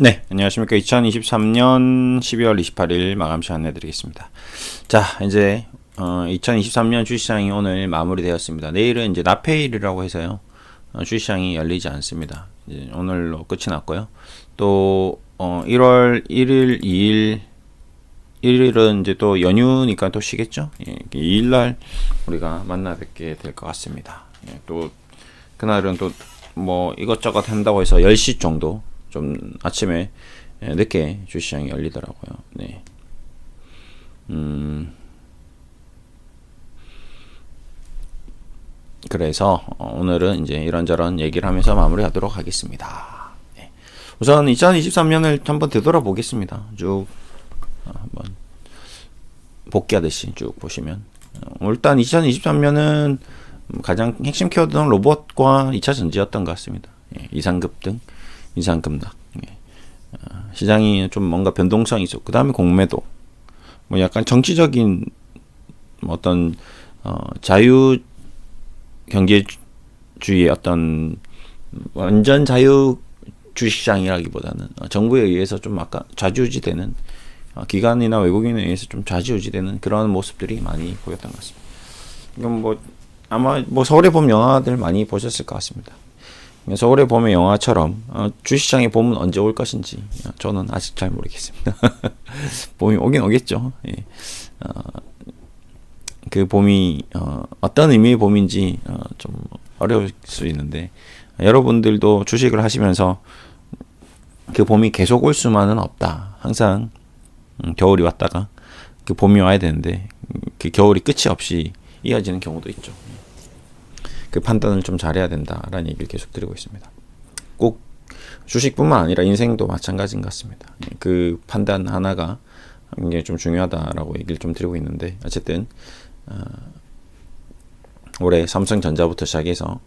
네, 안녕하십니까. 2023년 12월 28일 마감 시간 내드리겠습니다. 자, 이제 2023년 주식시장이 오늘 마무리되었습니다. 내일은 이제 납페일이라고 해서요. 주식시장이 열리지 않습니다. 이제 오늘로 끝이 났고요. 또 1월 1일, 2일, 1일은 이제 또 연휴니까 또 쉬겠죠. 예, 2일날 우리가 만나 뵙게 될 것 같습니다. 예, 또 그날은 또 뭐 이것저것 한다고 해서 10시 정도 좀 아침에 늦게 주시장이 열리더라고요. 네. 그래서 오늘은 이제 이런저런 얘기를 하면서 마무리하도록 하겠습니다. 네. 우선 2023년을 한번 되돌아보겠습니다. 쭉 한번 복귀하듯이 쭉 보시면 일단 2023년은 가장 핵심 키워드는 로봇과 2차 전지였던 것 같습니다. 예, 이상급 등 인상급락. 예. 시장이 좀 뭔가 변동성이 있었고, 그 다음에 공매도, 뭐 약간 정치적인 어떤 자유 경제주의의 어떤 완전 자유 주식시장이라기보다는 정부에 의해서 좀 아까 좌지우지되는 기관이나 외국인에 의해서 좀 좌지우지되는 그런 모습들이 많이 보였던 것 같습니다. 이건 뭐 아마 뭐 서울의 봄 영화들 많이 보셨을 것 같습니다. 서울의 봄의 영화처럼 주식시장의 봄은 언제 올 것인지 저는 아직 잘 모르겠습니다. 봄이 오긴 오겠죠. 예. 그 봄이 어떤 의미의 봄인지 좀 어려울 수 있는데 여러분들도 주식을 하시면서 그 봄이 계속 올 수만은 없다. 항상 겨울이 왔다가 그 봄이 와야 되는데 그 겨울이 끝이 없이 이어지는 경우도 있죠. 그 판단을 좀 잘해야 된다라는 얘기를 계속 드리고 있습니다. 꼭 주식뿐만 아니라 인생도 마찬가지인 것 같습니다. 그 판단 하나가 굉장히 좀 중요하다라고 얘기를 좀 드리고 있는데 어쨌든 올해 삼성전자부터 시작해서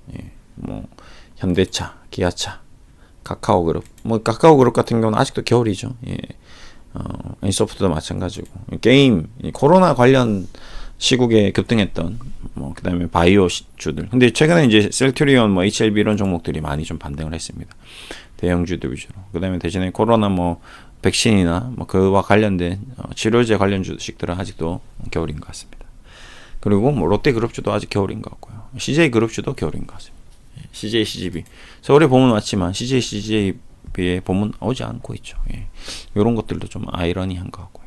뭐 현대차, 기아차, 카카오그룹, 뭐 카카오그룹 같은 경우는 아직도 겨울이죠. N소프트도 마찬가지고 게임, 코로나 관련 시국에 급등했던 뭐 그다음에 바이오 주들. 근데 최근에 이제 셀트리온, 뭐 HLB 이런 종목들이 많이 좀 반등을 했습니다. 대형주들 위주로. 그다음에 대신에 코로나 뭐 백신이나 뭐 그와 관련된 치료제 관련 주식들은 아직도 겨울인 것 같습니다. 그리고 뭐 롯데그룹주도 아직 겨울인 것 같고요. CJ그룹주도 겨울인 것 같습니다. CJ, CGV. 서울에 봄은 왔지만 CJ, CGV에 봄은 오지 않고 있죠. 예. 이런 것들도 좀 아이러니한 것 같고요.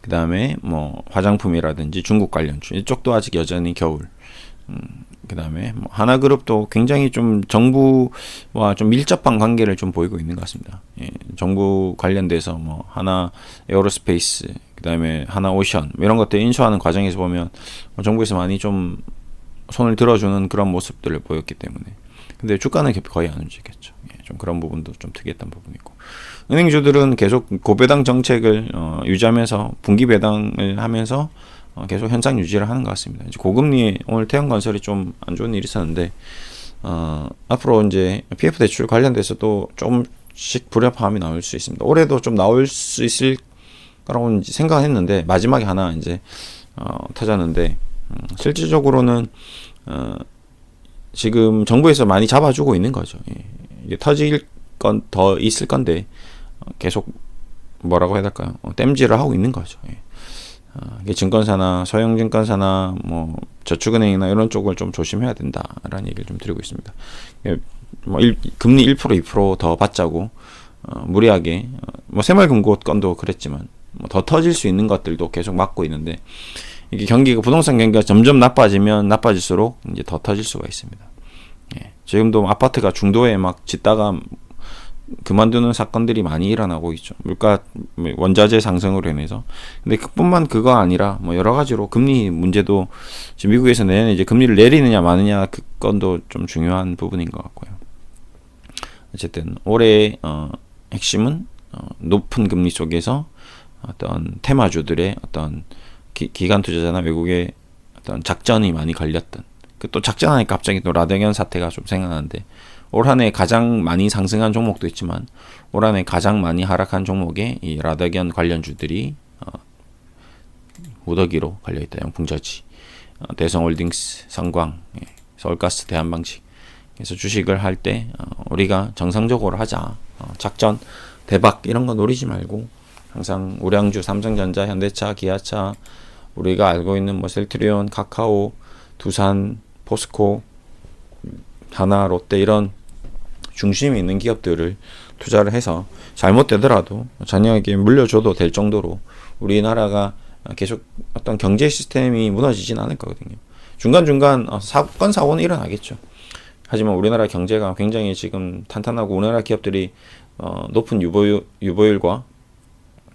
그 다음에 뭐 화장품이라든지 중국 관련주 이쪽도 아직 여전히 겨울. 그 다음에 뭐 하나그룹도 굉장히 좀 정부와 좀 밀접한 관계를 좀 보이고 있는 것 같습니다. 예, 정부 관련돼서 뭐 하나 에어로스페이스, 그 다음에 하나 오션 이런 것들 인수하는 과정에서 보면 정부에서 많이 좀 손을 들어주는 그런 모습들을 보였기 때문에. 근데 주가는 거의 안 움직였죠. 예, 좀 그런 부분도 좀 특이했던 부분이고. 은행주들은 계속 고배당 정책을 유지하면서 분기 배당을 하면서 계속 현상 유지를 하는 것 같습니다. 이제 고금리에 오늘 태양건설이 좀 안 좋은 일이 있었는데 앞으로 이제 PF 대출 관련돼서도 조금씩 불협화음이 나올 수 있습니다. 올해도 좀 나올 수 있을 거라고 생각했는데 마지막에 하나 이제 터졌는데 실질적으로는 지금 정부에서 많이 잡아주고 있는 거죠. 예. 이게 터질 건 더 있을 건데 계속 뭐라고 해야 될까요? 땜질을 하고 있는 거죠. 예. 이게 증권사나 소형증권사나 뭐 저축은행이나 이런 쪽을 좀 조심해야 된다라는 얘기를 좀 드리고 있습니다. 예. 뭐 금리 1% 2% 더 받자고 무리하게 뭐 새마을금고 건도 그랬지만 뭐 더 터질 수 있는 것들도 계속 막고 있는데 이게 경기가 부동산 경기가 점점 나빠지면 나빠질수록 이제 더 터질 수가 있습니다. 예. 지금도 아파트가 중도에 막 짓다가 그만두는 사건들이 많이 일어나고 있죠. 물가, 원자재 상승으로 인해서. 근데 그거 아니라 뭐 여러 가지로 금리 문제도 지금 미국에서 내년 이제 금리를 내리느냐 마느냐 그 건도 좀 중요한 부분인 것 같고요. 어쨌든 올해 핵심은 높은 금리 속에서 어떤 테마주들의 어떤 기관 투자자나 외국의 어떤 작전이 많이 걸렸던. 또 작전하니까 갑자기 또 라더견 사태가 좀 생각나는데 올 한 해 가장 많이 상승한 종목도 있지만 올 한 해 가장 많이 하락한 종목에 이 라더견 관련주들이 무더기로 걸려있다. 영풍저지, 대성홀딩스, 성광, 서울가스, 대한방식 그래서 주식을 할 때 우리가 정상적으로 하자. 작전 대박 이런 거 노리지 말고 항상 우량주, 삼성전자, 현대차, 기아차, 우리가 알고 있는 뭐 셀트리온, 카카오, 두산, 포스코, 하나, 롯데 이런 중심이 있는 기업들을 투자를 해서 잘못되더라도 자녀에게 물려줘도 될 정도로 우리나라가 계속 어떤 경제 시스템이 무너지진 않을 거거든요. 중간중간 사건 사고는 일어나겠죠. 하지만 우리나라 경제가 굉장히 지금 탄탄하고 우리나라 기업들이 높은 유보율과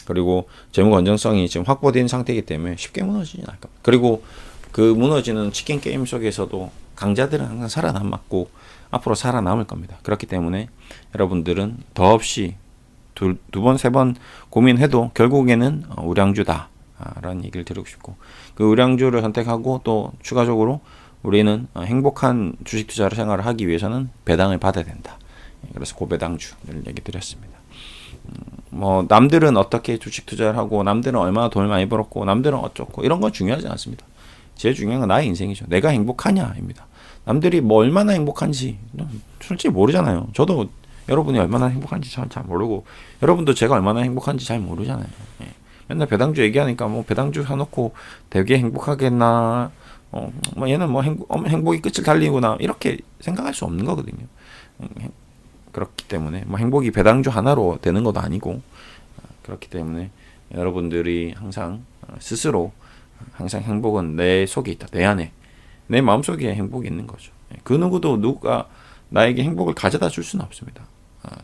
그리고 재무 건전성이 지금 확보된 상태이기 때문에 쉽게 무너지진 않을 겁니다. 그리고 그 무너지는 치킨 게임 속에서도 강자들은 항상 살아남았고 앞으로 살아남을 겁니다. 그렇기 때문에 여러분들은 더없이 두 번, 세 번 고민해도 결국에는 우량주다 라는 얘기를 드리고 싶고, 그 우량주를 선택하고 또 추가적으로 우리는 행복한 주식 투자 생활을 하기 위해서는 배당을 받아야 된다. 그래서 고배당주를 얘기 드렸습니다. 뭐 남들은 어떻게 주식 투자를 하고 남들은 얼마나 돈을 많이 벌었고 남들은 어쩌고 이런 건 중요하지 않습니다. 제일 중요한 건 나의 인생이죠. 내가 행복하냐입니다. 남들이 뭐 얼마나 행복한지 솔직히 모르잖아요. 저도 여러분이 얼마나 행복한지 잘 모르고 여러분도 제가 얼마나 행복한지 잘 모르잖아요. 예. 맨날 배당주 얘기하니까 뭐 배당주 사놓고 되게 행복하겠나, 뭐 얘는 뭐 행복이 끝을 달리구나 이렇게 생각할 수 없는 거거든요. 그렇기 때문에 뭐 행복이 배당주 하나로 되는 것도 아니고, 그렇기 때문에 여러분들이 항상 스스로 항상 행복은 내 속에 있다. 내 안에, 내 마음속에 행복이 있는 거죠. 그 누구도 누가 나에게 행복을 가져다 줄 수는 없습니다.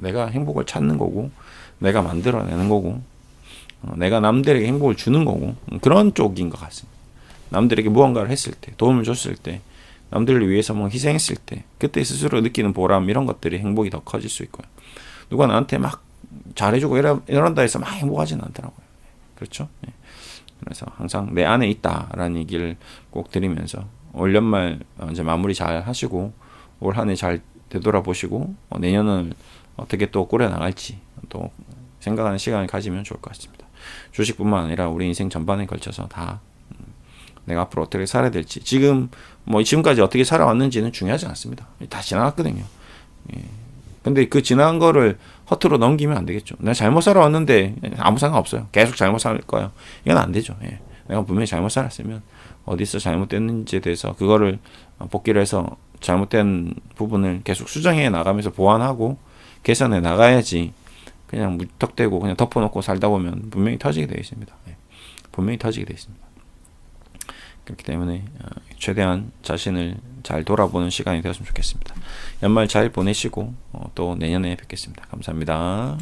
내가 행복을 찾는 거고, 내가 만들어내는 거고, 내가 남들에게 행복을 주는 거고, 그런 쪽인 것 같습니다. 남들에게 무언가를 했을 때, 도움을 줬을 때, 남들을 위해서 뭐 희생했을 때, 그때 스스로 느끼는 보람, 이런 것들이 행복이 더 커질 수 있고요. 누가 나한테 막 잘해주고 이런다 해서 막 행복하지는 않더라고요. 그렇죠? 그래서 항상 내 안에 있다라는 얘기를 꼭 드리면서 올 연말 이제 마무리 잘 하시고 올 한 해 잘 되돌아보시고 내년을 어떻게 또 꾸려나갈지 또 생각하는 시간을 가지면 좋을 것 같습니다. 주식뿐만 아니라 우리 인생 전반에 걸쳐서 다 내가 앞으로 어떻게 살아야 될지, 지금까지 어떻게 살아왔는지는 중요하지 않습니다. 다 지나갔거든요. 근데 그 지나간 거를 허투루 넘기면 안 되겠죠. 내가 잘못 살아왔는데 아무 상관 없어요. 계속 잘못 살 거예요. 이건 안 되죠. 내가 분명히 잘못 살았으면 어디서 잘못됐는지에 대해서 그거를 복기를 해서 잘못된 부분을 계속 수정해 나가면서 보완하고 개선해 나가야지, 그냥 무턱대고 그냥 덮어놓고 살다 보면 분명히 터지게 되어 있습니다. 분명히 터지게 되어 있습니다. 그렇기 때문에 최대한 자신을 잘 돌아보는 시간이 되었으면 좋겠습니다. 연말 잘 보내시고 또 내년에 뵙겠습니다. 감사합니다.